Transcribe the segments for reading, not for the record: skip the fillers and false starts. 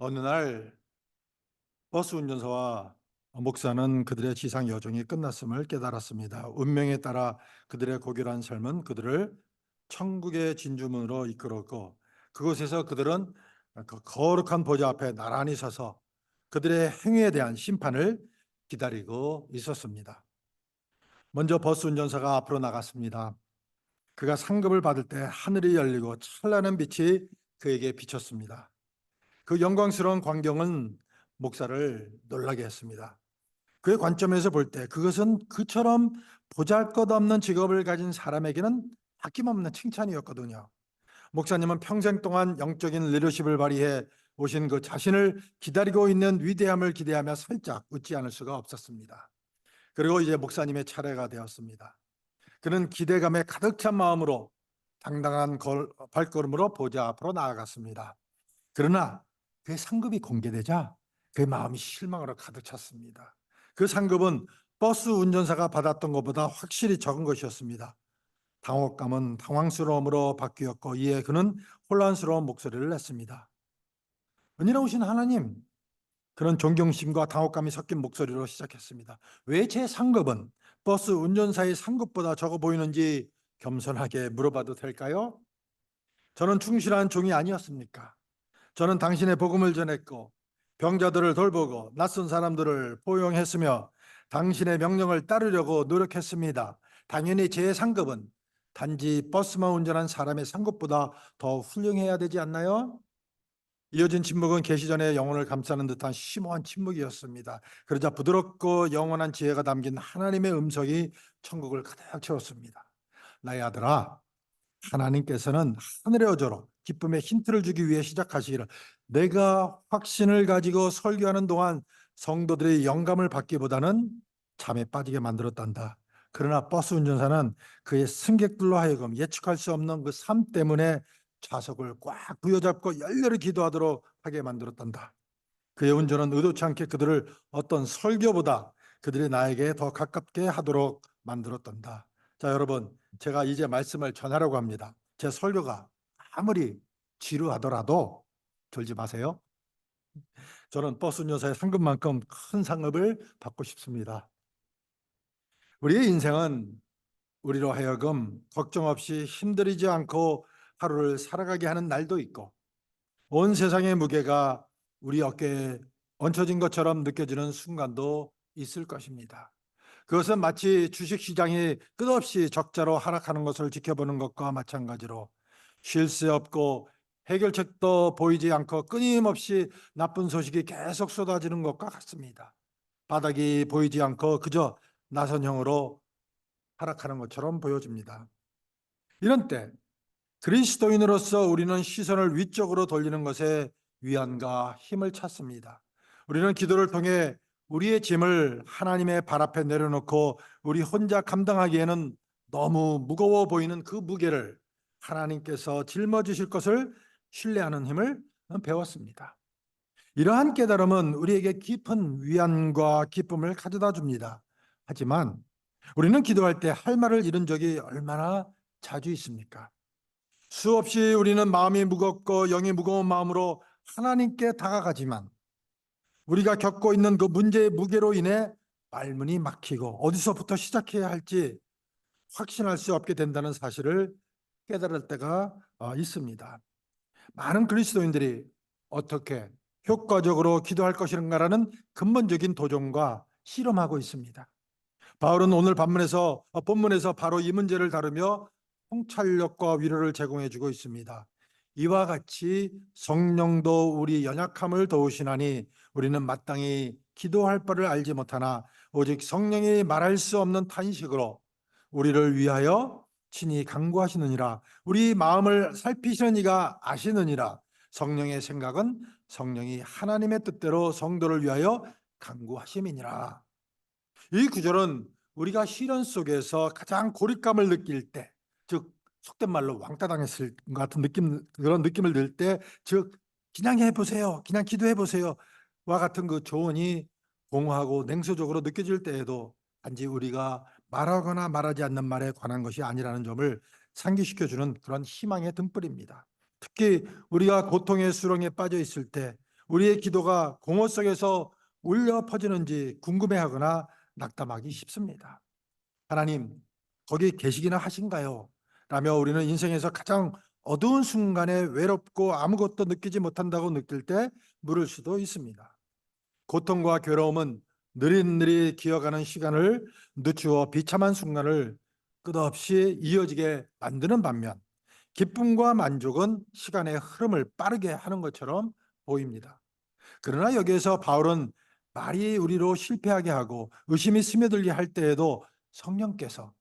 어느 날 버스 운전사와 목사는 그들의 지상 여정이 끝났음을 깨달았습니다. 운명에 따라 그들의 고결한 삶은 그들을 천국의 진주문으로 이끌었고, 그곳에서 그들은 그 거룩한 보좌 앞에 나란히 서서 그들의 행위에 대한 심판을 기다리고 있었습니다. 먼저 버스 운전사가 앞으로 나갔습니다. 그가 상급을 받을 때 하늘이 열리고 찬란한 빛이 그에게 비쳤습니다. 그 영광스러운 광경은 목사를 놀라게 했습니다. 그의 관점에서 볼 때 그것은 그처럼 보잘것없는 직업을 가진 사람에게는 아낌없는 칭찬이었거든요. 목사님은 평생 동안 영적인 리더십을 발휘해 오신 그 자신을 기다리고 있는 위대함을 기대하며 살짝 웃지 않을 수가 없었습니다. 그리고 이제 목사님의 차례가 되었습니다. 그는 기대감에 가득 찬 마음으로 당당한 발걸음으로 보좌 앞으로 나아갔습니다. 그러나 그의 상급이 공개되자 그의 마음이 실망으로 가득 찼습니다. 그 상급은 버스 운전사가 받았던 것보다 확실히 적은 것이었습니다. 당혹감은 당황스러움으로 바뀌었고, 이에 그는 혼란스러운 목소리를 냈습니다. 은혜로우신 하나님, 그런 존경심과 당혹감이 섞인 목소리로 시작했습니다. 왜 제 상급은 버스 운전사의 상급보다 적어 보이는지 겸손하게 물어봐도 될까요? 저는 충실한 종이 아니었습니까? 저는 당신의 복음을 전했고 병자들을 돌보고 낯선 사람들을 포용했으며 당신의 명령을 따르려고 노력했습니다. 당연히 제 상급은 단지 버스만 운전한 사람의 상급보다 더 훌륭해야 되지 않나요? 이어진 침묵은 계시 전에 영혼을 감싸는 듯한 심오한 침묵이었습니다. 그러자 부드럽고 영원한 지혜가 담긴 하나님의 음성이 천국을 가득 채웠습니다. 나의 아들아, 하나님께서는 하늘의 어조로 기쁨의 힌트를 주기 위해 시작하시기를, 내가 확신을 가지고 설교하는 동안 성도들의 영감을 받기보다는 잠에 빠지게 만들었단다. 그러나 버스 운전사는 그의 승객들로 하여금 예측할 수 없는 그 삶 때문에 좌석을 꽉 부여잡고 열렬히 기도하도록 하게 만들었단다. 그의 운전은 의도치 않게 그들을 어떤 설교보다 그들이 나에게 더 가깝게 하도록 만들었단다. 자, 여러분, 제가 이제 말씀을 전하려고 합니다. 제 설교가 아무리 지루하더라도 졸지 마세요. 저는 버스 운전사의 상급만큼 큰 상급을 받고 싶습니다. 우리의 인생은 우리로 하여금 걱정 없이 힘들이지 않고 하루를 살아가게 하는 날도 있고, 온 세상의 무게가 우리 어깨에 얹혀진 것처럼 느껴지는 순간도 있을 것입니다. 그것은 마치 주식시장이 끝없이 적자로 하락하는 것을 지켜보는 것과 마찬가지로 쉴 새 없고 해결책도 보이지 않고 끊임없이 나쁜 소식이 계속 쏟아지는 것과 같습니다. 바닥이 보이지 않고 그저 나선형으로 하락하는 것처럼 보여집니다. 이런 때 그리스도인으로서 우리는 시선을 위쪽으로 돌리는 것에 위안과 힘을 찾습니다. 우리는 기도를 통해 우리의 짐을 하나님의 발 앞에 내려놓고 우리 혼자 감당하기에는 너무 무거워 보이는 그 무게를 하나님께서 짊어지실 것을 신뢰하는 힘을 배웠습니다. 이러한 깨달음은 우리에게 깊은 위안과 기쁨을 가져다 줍니다. 하지만 우리는 기도할 때 할 말을 잃은 적이 얼마나 자주 있습니까? 수없이 우리는 마음이 무겁고 영이 무거운 마음으로 하나님께 다가가지만 우리가 겪고 있는 그 문제의 무게로 인해 말문이 막히고 어디서부터 시작해야 할지 확신할 수 없게 된다는 사실을 깨달을 때가 있습니다. 많은 그리스도인들이 어떻게 효과적으로 기도할 것인가라는 근본적인 도전과 실험하고 있습니다. 바울은 오늘 본문에서 바로 이 문제를 다루며 통찰력과 위로를 제공해 주고 있습니다. 이와 같이 성령도 우리 연약함을 도우시나니 우리는 마땅히 기도할 바를 알지 못하나 오직 성령이 말할 수 없는 탄식으로 우리를 위하여 친히 간구하시느니라. 우리 마음을 살피시는 이가 아시느니라. 성령의 생각은 성령이 하나님의 뜻대로 성도를 위하여 간구하심이니라. 이 구절은 우리가 시련 속에서 가장 고립감을 느낄 때, 즉 속된 말로 왕따 당했을 것 같은 그런 느낌을 들 때, 즉 그냥 해보세요, 그냥 기도해 보세요와 같은 그 조언이 공허하고 냉소적으로 느껴질 때에도 단지 우리가 말하거나 말하지 않는 말에 관한 것이 아니라는 점을 상기시켜주는 그런 희망의 등불입니다. 특히 우리가 고통의 수렁에 빠져 있을 때 우리의 기도가 공허 속에서 울려 퍼지는지 궁금해하거나 낙담하기 쉽습니다. 하나님, 거기 계시기나 하신가요? 라며 우리는 인생에서 가장 어두운 순간에 외롭고 아무것도 느끼지 못한다고 느낄 때 물을 수도 있습니다. 고통과 괴로움은 느릿느릿 기어가는 시간을 늦추어 비참한 순간을 끝없이 이어지게 만드는 반면, 기쁨과 만족은 시간의 흐름을 빠르게 하는 것처럼 보입니다. 그러나 여기에서 바울은 말이 우리로 실패하게 하고 의심이 스며들게 할 때에도 성령께서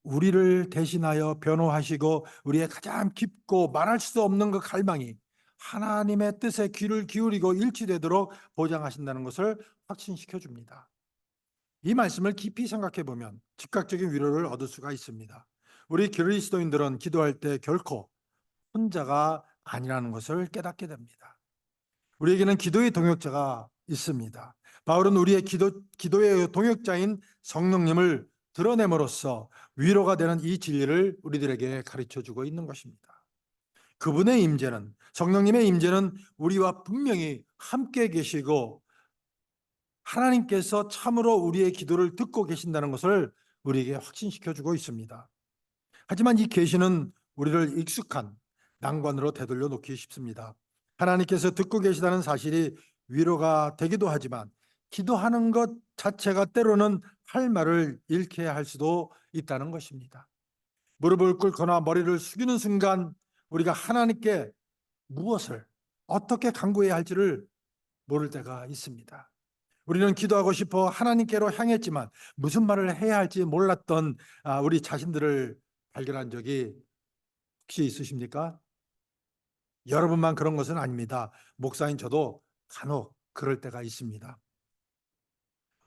우리를 대신하여 변호하시고 우리의 가장 깊고 말할 수 없는 그 갈망이 하나님의 뜻에 귀를 기울이고 일치되도록 보장하신다는 것을 확신시켜 줍니다. 이 말씀을 깊이 생각해 보면 즉각적인 위로를 얻을 수가 있습니다. 우리 그리스도인들은 기도할 때 결코 혼자가 아니라는 것을 깨닫게 됩니다. 우리에게는 기도의 동역자가 있습니다. 바울은 우리의 기도의 동역자인 성령님을 드러냄으로써 위로가 되는 이 진리를 우리들에게 가르쳐 주고 있는 것입니다. 그분의 임재는, 성령님의 임재는 우리와 분명히 함께 계시고 하나님께서 참으로 우리의 기도를 듣고 계신다는 것을 우리에게 확신시켜 주고 있습니다. 하지만 이 계시는 우리를 익숙한 난관으로 되돌려 놓기 쉽습니다. 하나님께서 듣고 계시다는 사실이 위로가 되기도 하지만 기도하는 것 자체가 때로는 할 말을 잃게 할 수도 있다는 것입니다. 무릎을 꿇거나 머리를 숙이는 순간 우리가 하나님께 무엇을 어떻게 간구해야 할지를 모를 때가 있습니다. 우리는 기도하고 싶어 하나님께로 향했지만 무슨 말을 해야 할지 몰랐던 우리 자신들을 발견한 적이 혹시 있으십니까? 여러분만 그런 것은 아닙니다. 목사인 저도 간혹 그럴 때가 있습니다.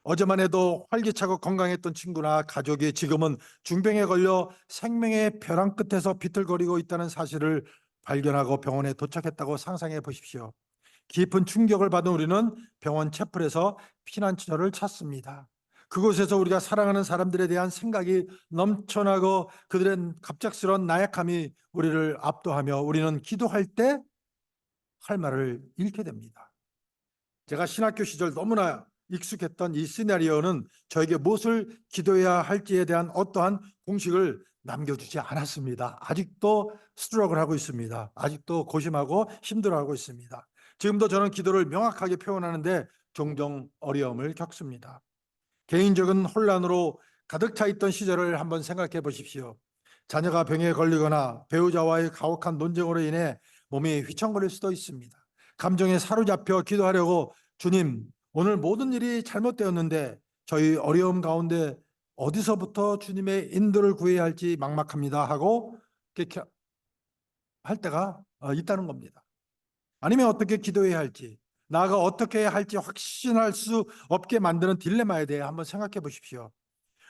어제만 해도 활기차고 건강했던 친구나 가족이 지금은 중병에 걸려 생명의 벼랑 끝에서 비틀거리고 있다는 사실을 발견하고 병원에 도착했다고 상상해 보십시오. 깊은 충격을 받은 우리는 병원 채플에서 피난처를 찾습니다. 그곳에서 우리가 사랑하는 사람들에 대한 생각이 넘쳐나고 그들의 갑작스러운 나약함이 우리를 압도하며 우리는 기도할 때 할 말을 잃게 됩니다. 제가 신학교 시절 너무나 익숙했던 이 시나리오는 저에게 무엇을 기도해야 할지에 대한 어떠한 공식을 남겨주지 않았습니다. 아직도 스트럭을 하고 있습니다. 아직도 고심하고 힘들어하고 있습니다. 지금도 저는 기도를 명확하게 표현하는데 종종 어려움을 겪습니다. 개인적인 혼란으로 가득 차 있던 시절을 한번 생각해 보십시오. 자녀가 병에 걸리거나 배우자와의 가혹한 논쟁으로 인해 몸이 휘청거릴 수도 있습니다. 감정에 사로잡혀 기도하려고 주님, 오늘 모든 일이 잘못되었는데 저희 어려움 가운데 어디서부터 주님의 인도를 구해야 할지 막막합니다 하고 이렇게 할 때가 있다는 겁니다. 아니면 어떻게 기도해야 할지, 나아가 어떻게 해야 할지 확신할 수 없게 만드는 딜레마에 대해 한번 생각해 보십시오.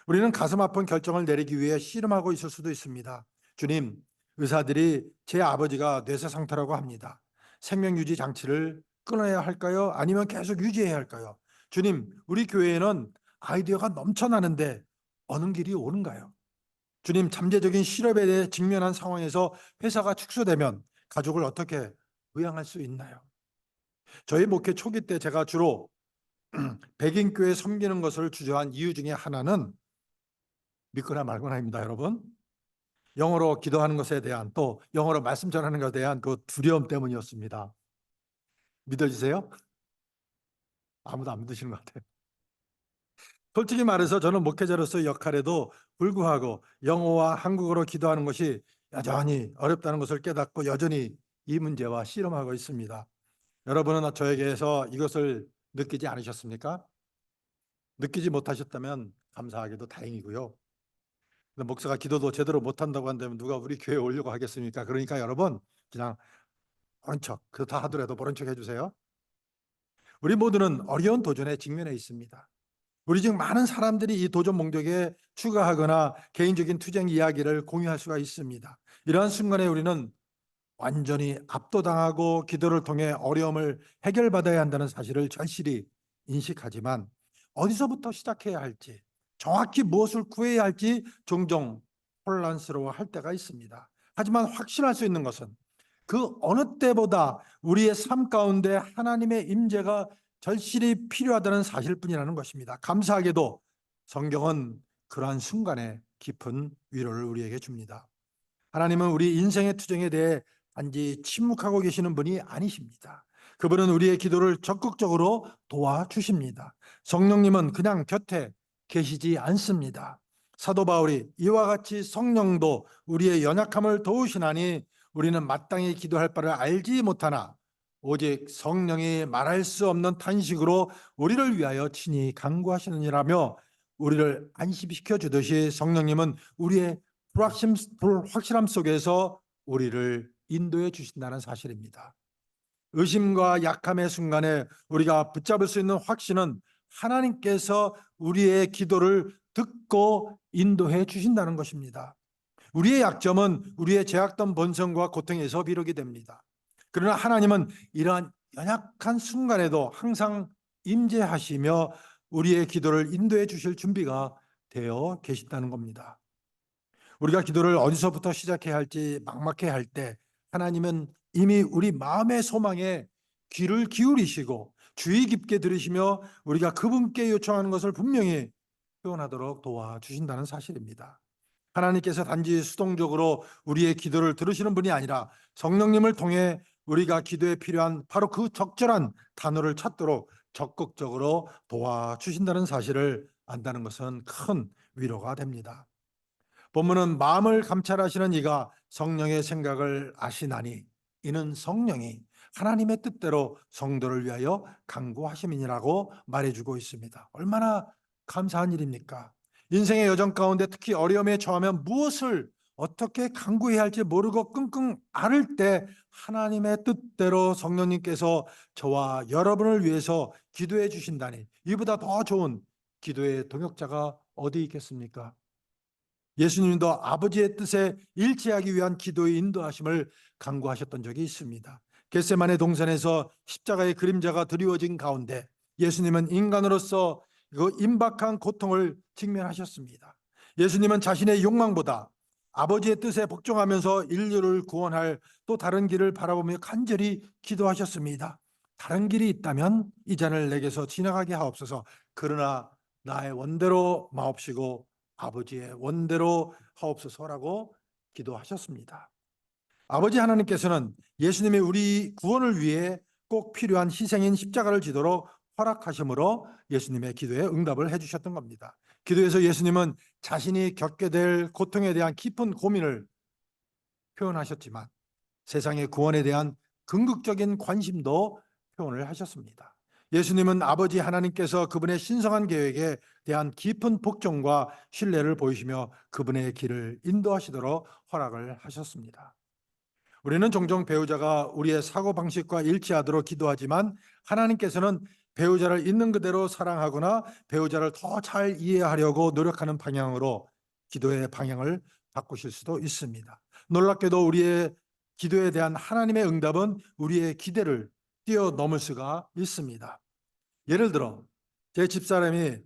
우리는 가슴 아픈 결정을 내리기 위해 씨름하고 있을 수도 있습니다. 주님, 의사들이 제 아버지가 뇌세 상태라고 합니다. 생명유지 장치를 끊어야 할까요? 아니면 계속 유지해야 할까요? 주님, 우리 교회에는 아이디어가 넘쳐나는데 어느 길이 옳은가요? 주님, 잠재적인 실업에 대해 직면한 상황에서 회사가 축소되면 가족을 어떻게 부양할 수 있나요? 저희 목회 초기 때 제가 주로 백인교회 섬기는 것을 주저한 이유 중에 하나는 믿거나 말거나입니다, 여러분. 영어로 기도하는 것에 대한 또 영어로 말씀 전하는 것에 대한 그 두려움 때문이었습니다. 믿어지세요? 아무도 안 믿으시는 것 같아요. 솔직히 말해서 저는 목회자로서의 역할에도 불구하고 영어와 한국어로 기도하는 것이 여전히 어렵다는 것을 깨닫고 여전히 이 문제와 씨름하고 있습니다. 여러분은 저에게서 이것을 느끼지 않으셨습니까? 느끼지 못하셨다면 감사하게도 다행이고요. 목사가 기도도 제대로 못한다고 한다면 누가 우리 교회에 오려고 하겠습니까? 그러니까 여러분 그냥 모른 척, 그렇다 하더라도 모른 척 해주세요. 우리 모두는 어려운 도전에 직면해 있습니다. 우리 중 많은 사람들이 이 도전 목적에 추가하거나 개인적인 투쟁 이야기를 공유할 수가 있습니다. 이러한 순간에 우리는 완전히 압도당하고 기도를 통해 어려움을 해결받아야 한다는 사실을 절실히 인식하지만 어디서부터 시작해야 할지, 정확히 무엇을 구해야 할지 종종 혼란스러워할 때가 있습니다. 하지만 확신할 수 있는 것은 그 어느 때보다 우리의 삶 가운데 하나님의 임재가 절실히 필요하다는 사실뿐이라는 것입니다. 감사하게도 성경은 그러한 순간에 깊은 위로를 우리에게 줍니다. 하나님은 우리 인생의 투쟁에 대해 단지 침묵하고 계시는 분이 아니십니다. 그분은 우리의 기도를 적극적으로 도와주십니다. 성령님은 그냥 곁에 계시지 않습니다. 사도 바울이 이와 같이 성령도 우리의 연약함을 도우시나니 우리는 마땅히 기도할 바를 알지 못하나 오직 성령이 말할 수 없는 탄식으로 우리를 위하여 친히 간구하시느니라며 우리를 안심시켜 주듯이 성령님은 우리의 불확실함 속에서 우리를 인도해 주신다는 사실입니다. 의심과 약함의 순간에 우리가 붙잡을 수 있는 확신은 하나님께서 우리의 기도를 듣고 인도해 주신다는 것입니다. 우리의 약점은 우리의 제약된 본성과 고통에서 비롯이 됩니다. 그러나 하나님은 이러한 연약한 순간에도 항상 임재하시며 우리의 기도를 인도해 주실 준비가 되어 계신다는 겁니다. 우리가 기도를 어디서부터 시작해야 할지 막막해 할 때 하나님은 이미 우리 마음의 소망에 귀를 기울이시고 주의 깊게 들으시며 우리가 그분께 요청하는 것을 분명히 표현하도록 도와주신다는 사실입니다. 하나님께서 단지 수동적으로 우리의 기도를 들으시는 분이 아니라 성령님을 통해 우리가 기도에 필요한 바로 그 적절한 단어를 찾도록 적극적으로 도와주신다는 사실을 안다는 것은 큰 위로가 됩니다. 본문은 마음을 감찰하시는 이가 성령의 생각을 아시나니 이는 성령이 하나님의 뜻대로 성도를 위하여 간구하심이니라고 말해주고 있습니다. 얼마나 감사한 일입니까? 인생의 여정 가운데 특히 어려움에 처하면 무엇을 어떻게 간구해야 할지 모르고 끙끙 앓을 때 하나님의 뜻대로 성령님께서 저와 여러분을 위해서 기도해 주신다니 이보다 더 좋은 기도의 동역자가 어디 있겠습니까? 예수님도 아버지의 뜻에 일치하기 위한 기도의 인도하심을 간구하셨던 적이 있습니다. 겟세마네 동산에서 십자가의 그림자가 드리워진 가운데 예수님은 인간으로서 그 임박한 고통을 직면하셨습니다. 예수님은 자신의 욕망보다 아버지의 뜻에 복종하면서 인류를 구원할 또 다른 길을 바라보며 간절히 기도하셨습니다. 다른 길이 있다면 이 잔을 내게서 지나가게 하옵소서. 그러나 나의 원대로 마옵시고 아버지의 원대로 하옵소서라고 기도하셨습니다. 아버지 하나님께서는 예수님이 우리 구원을 위해 꼭 필요한 희생인 십자가를 지도록 허락하심으로 예수님의 기도에 응답을 해주셨던 겁니다. 기도에서 예수님은 자신이 겪게 될 고통에 대한 깊은 고민을 표현하셨지만 세상의 구원에 대한 긍극적인 관심도 표현을 하셨습니다. 예수님은 아버지 하나님께서 그분의 신성한 계획에 대한 깊은 복종과 신뢰를 보이시며 그분의 길을 인도하시도록 허락을 하셨습니다. 우리는 종종 배우자가 우리의 사고방식과 일치하도록 기도하지만 하나님께서는 배우자를 있는 그대로 사랑하거나 배우자를 더 잘 이해하려고 노력하는 방향으로 기도의 방향을 바꾸실 수도 있습니다. 놀랍게도 우리의 기도에 대한 하나님의 응답은 우리의 기대를 뛰어넘을 수가 있습니다. 예를 들어 제 집사람이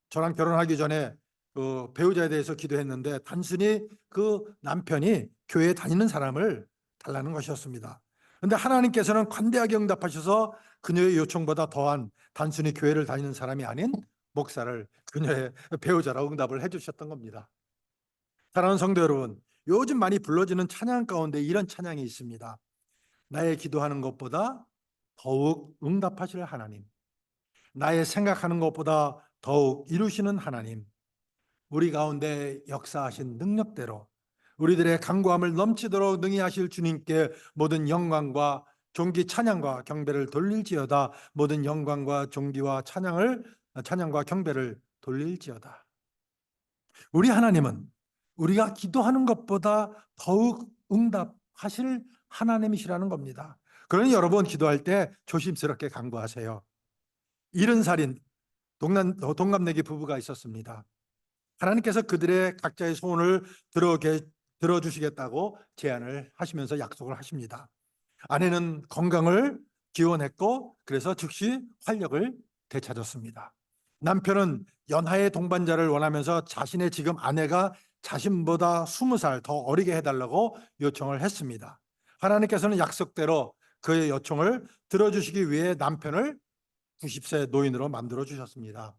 저랑 결혼하기 전에 그 배우자에 대해서 기도했는데 단순히 그 남편이 교회에 다니는 사람을 달라는 것이었습니다. 그런데 하나님께서는 관대하게 응답하셔서 그녀의 요청보다 더한 단순히 교회를 다니는 사람이 아닌 목사를 그녀의 배우자라고 응답을 해주셨던 겁니다. 사랑하는 성도 여러분, 요즘 많이 불러지는 찬양 가운데 이런 찬양이 있습니다. 나의 기도하는 것보다 더욱 응답하실 하나님, 나의 생각하는 것보다 더욱 이루시는 하나님, 우리 가운데 역사하신 능력대로 우리들의 간구함을 넘치도록 능히 하실 주님께 모든 영광과 존귀 찬양과 경배를 돌릴지어다. 모든 영광과 존귀와 찬양과 경배를 돌릴지어다. 우리 하나님은 우리가 기도하는 것보다 더욱 응답하실 하나님이시라는 겁니다. 그러니 여러분 기도할 때 조심스럽게 간구하세요. 70살인 동갑내기 부부가 있었습니다. 하나님께서 그들의 각자의 소원을 들어주시겠다고 제안을 하시면서 약속을 하십니다. 아내는 건강을 기원했고 그래서 즉시 활력을 되찾았습니다. 남편은 연하의 동반자를 원하면서 자신의 지금 아내가 자신보다 20살 더 어리게 해달라고 요청을 했습니다. 하나님께서는 약속대로 그의 요청을 들어주시기 위해 남편을 90세 노인으로 만들어 주셨습니다.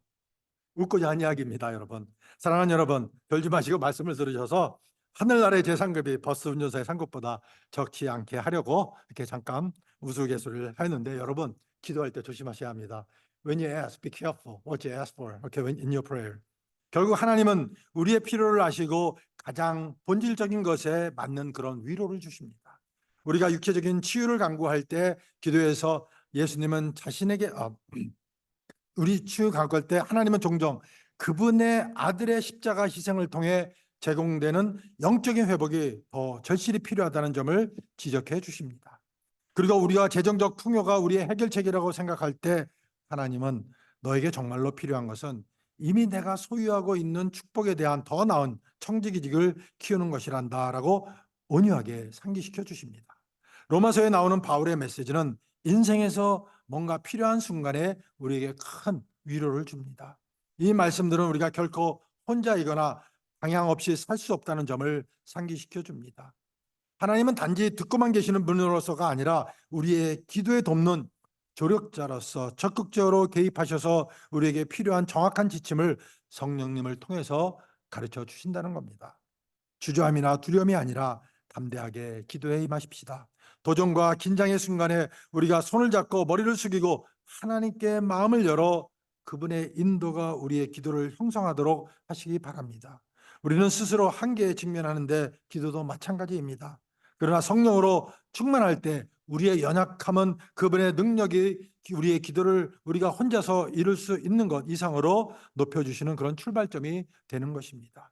웃고자 한 이야기입니다, 여러분. 사랑하는 여러분, 별지 마시고 말씀을 들으셔서 하늘나라의 제 상급이 버스 운전사의 상급보다 적지 않게 하려고 이렇게 잠깐 우스갯소리를 했는데, 여러분 기도할 때 조심하셔야 합니다. When you ask, be careful what you ask for. Okay, in your prayer. 결국 하나님은 우리의 필요를 아시고 가장 본질적인 것에 맞는 그런 위로를 주십니다. 우리가 육체적인 치유를 간구할 때 기도에서 예수님은 자신에게 우리 치유 간구할 때 하나님은 종종 그분의 아들의 십자가 희생을 통해 제공되는 영적인 회복이 더 절실히 필요하다는 점을 지적해 주십니다. 그리고 우리가 재정적 풍요가 우리의 해결책이라고 생각할 때 하나님은 너에게 정말로 필요한 것은 이미 내가 소유하고 있는 축복에 대한 더 나은 청지기직을 키우는 것이란다라고 온유하게 상기시켜 주십니다. 로마서에 나오는 바울의 메시지는 인생에서 뭔가 필요한 순간에 우리에게 큰 위로를 줍니다. 이 말씀들은 우리가 결코 혼자이거나 방향 없이 살 수 없다는 점을 상기시켜 줍니다. 하나님은 단지 듣고만 계시는 분으로서가 아니라 우리의 기도에 돕는 조력자로서 적극적으로 개입하셔서 우리에게 필요한 정확한 지침을 성령님을 통해서 가르쳐 주신다는 겁니다. 주저함이나 두려움이 아니라 담대하게 기도에 임하십시다. 도전과 긴장의 순간에 우리가 손을 잡고 머리를 숙이고 하나님께 마음을 열어 그분의 인도가 우리의 기도를 형성하도록 하시기 바랍니다. 우리는 스스로 한계에 직면하는데 기도도 마찬가지입니다. 그러나 성령으로 충만할 때 우리의 연약함은 그분의 능력이 우리의 기도를 우리가 혼자서 이룰 수 있는 것 이상으로 높여주시는 그런 출발점이 되는 것입니다.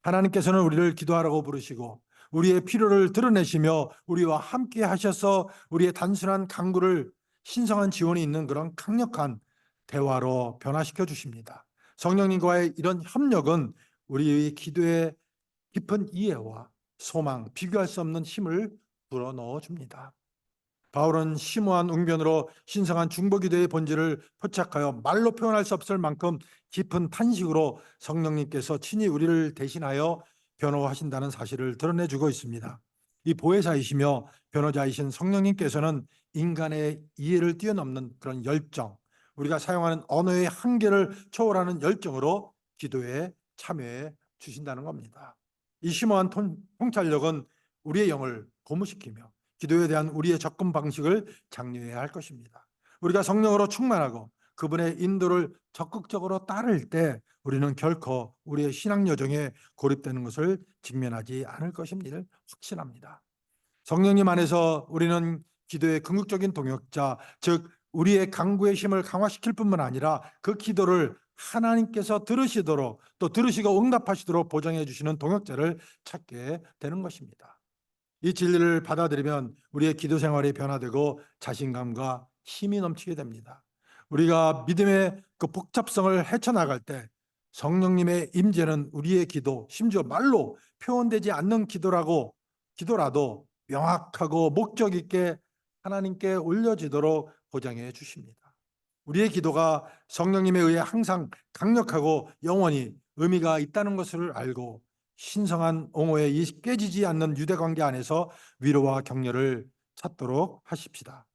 하나님께서는 우리를 기도하라고 부르시고 우리의 필요를 드러내시며 우리와 함께 하셔서 우리의 단순한 간구를 신성한 지원이 있는 그런 강력한 대화로 변화시켜 주십니다. 성령님과의 이런 협력은 우리의 기도의 깊은 이해와 소망, 비교할 수 없는 힘을 불어넣어 줍니다. 바울은 심오한 웅변으로 신성한 중보기도의 본질을 포착하여 말로 표현할 수 없을 만큼 깊은 탄식으로 성령님께서 친히 우리를 대신하여 변호하신다는 사실을 드러내주고 있습니다. 이 보혜사이시며 변호자이신 성령님께서는 인간의 이해를 뛰어넘는 그런 열정, 우리가 사용하는 언어의 한계를 초월하는 열정으로 기도에 참여해 주신다는 겁니다. 이 심오한 통찰력은 우리의 영을 고무시키며 기도에 대한 우리의 접근 방식을 장려해야 할 것입니다. 우리가 성령으로 충만하고 그분의 인도를 적극적으로 따를 때 우리는 결코 우리의 신앙 여정에 고립되는 것을 직면하지 않을 것임을 확신합니다. 성령님 안에서 우리는 기도의 궁극적인 동역자, 즉 우리의 간구의 힘을 강화시킬 뿐만 아니라 그 기도를 하나님께서 들으시도록 또 들으시고 응답하시도록 보장해 주시는 동역자를 찾게 되는 것입니다. 이 진리를 받아들이면 우리의 기도 생활이 변화되고 자신감과 힘이 넘치게 됩니다. 우리가 믿음의 그 복잡성을 헤쳐나갈 때 성령님의 임재는 우리의 기도, 심지어 말로 표현되지 않는 기도라도 명확하고 목적 있게 하나님께 올려지도록 보장해 주십니다. 우리의 기도가 성령님에 의해 항상 강력하고 영원히 의미가 있다는 것을 알고 신성한 옹호에 깨지지 않는 유대관계 안에서 위로와 격려를 찾도록 하십시다.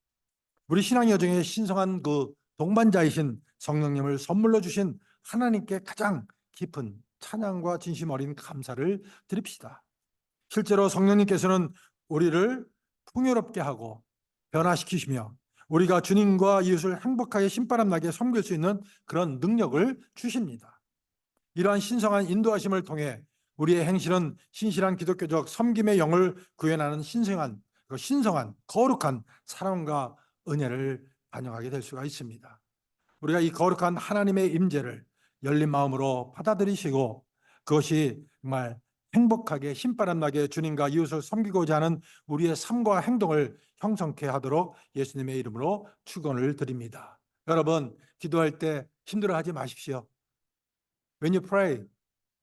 우리 신앙 여정의 신성한 그 동반자이신 성령님을 선물로 주신 하나님께 가장 깊은 찬양과 진심 어린 감사를 드립시다. 실제로 성령님께서는 우리를 풍요롭게 하고 변화시키시며 우리가 주님과 이웃을 행복하게 신바람 나게 섬길 수 있는 그런 능력을 주십니다. 이러한 신성한 인도하심을 통해 우리의 행실은 신실한 기독교적 섬김의 영을 구현하는 신성한 거룩한 사랑과 은혜를 반영하게 될 수가 있습니다. 우리가 이 거룩한 하나님의 임재를 열린 마음으로 받아들이시고 그것이 정말 행복하게 신바람 나게 주님과 이웃을 섬기고자 하는 우리의 삶과 행동을 형성케 하도록 예수님의 이름으로 축원을 드립니다. 여러분, 기도할 때 힘들어하지 마십시오. When you pray,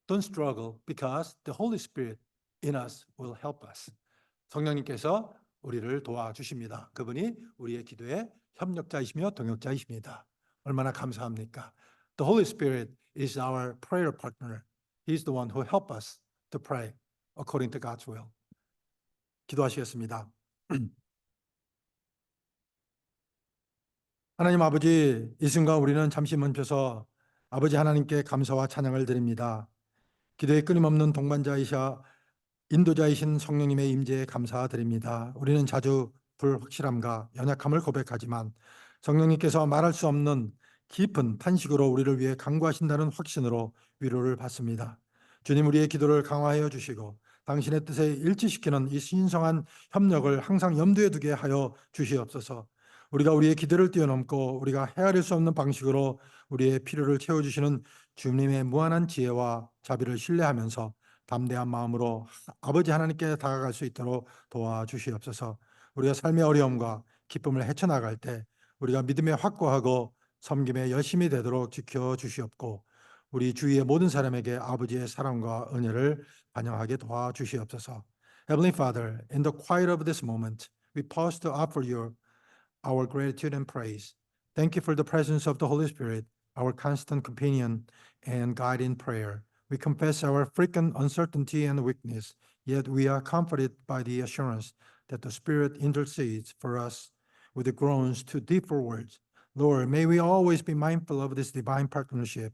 don't struggle because the Holy Spirit in us will help us. 성령님께서 우리를 도와주십니다. 그분이 우리의 기도의 협력자이시며 동역자이십니다. 얼마나 감사합니까? The Holy Spirit is our prayer partner. He's the one who helps us to pray according to God's will. 기도하시겠습니다. 하나님 아버지, 이 순간 우리는 잠시 멈춰서 아버지 하나님께 감사와 찬양을 드립니다. 기도의 끊임없는 동반자이자 인도자이신 성령님의 임재에 감사드립니다. 우리는 자주 불확실함과 연약함을 고백하지만 성령님께서 말할 수 없는 깊은 탄식으로 우리를 위해 간구하신다는 확신으로 위로를 받습니다. 주님, 우리의 기도를 강화하여 주시고 당신의 뜻에 일치시키는 이 신성한 협력을 항상 염두에 두게 하여 주시옵소서. 우리가 우리의 기대를 뛰어넘고 우리가 헤아릴 수 없는 방식으로 우리의 필요를 채워주시는 주님의 무한한 지혜와 자비를 신뢰하면서 담대한 마음으로 아버지 하나님께 다가갈 수 있도록 도와주시옵소서. 우리가 삶의 어려움과 기쁨을 헤쳐나갈 때 우리가 믿음에 확고하고 섬김에 열심히 되도록 지켜주시옵고 우리 주위의 모든 사람에게 아버지의 사랑과 은혜를 반영하게 도와주시옵소서. Heavenly Father, in the quiet of this moment, we pause to offer you our gratitude and praise. Thank you for the presence of the Holy Spirit, our constant companion and guide in prayer. We confess our frequent uncertainty and weakness, yet we are comforted by the assurance that the Spirit intercedes for us with the groans too deep for words. Lord, may we always be mindful of this divine partnership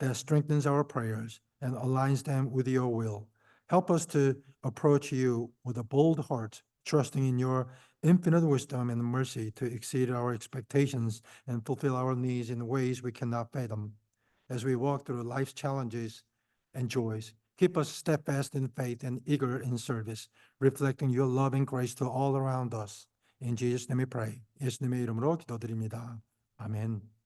that strengthens our prayers and aligns them with your will. Help us to approach you with a bold heart, trusting in your infinite wisdom and mercy to exceed our expectations and fulfill our needs in ways we cannot fathom. As we walk through life's challenges and joys, keep us steadfast in faith and eager in service, reflecting your love and grace to all around us. In Jesus' name we pray. 예수님의 이름으로 기도드립니다. 아멘.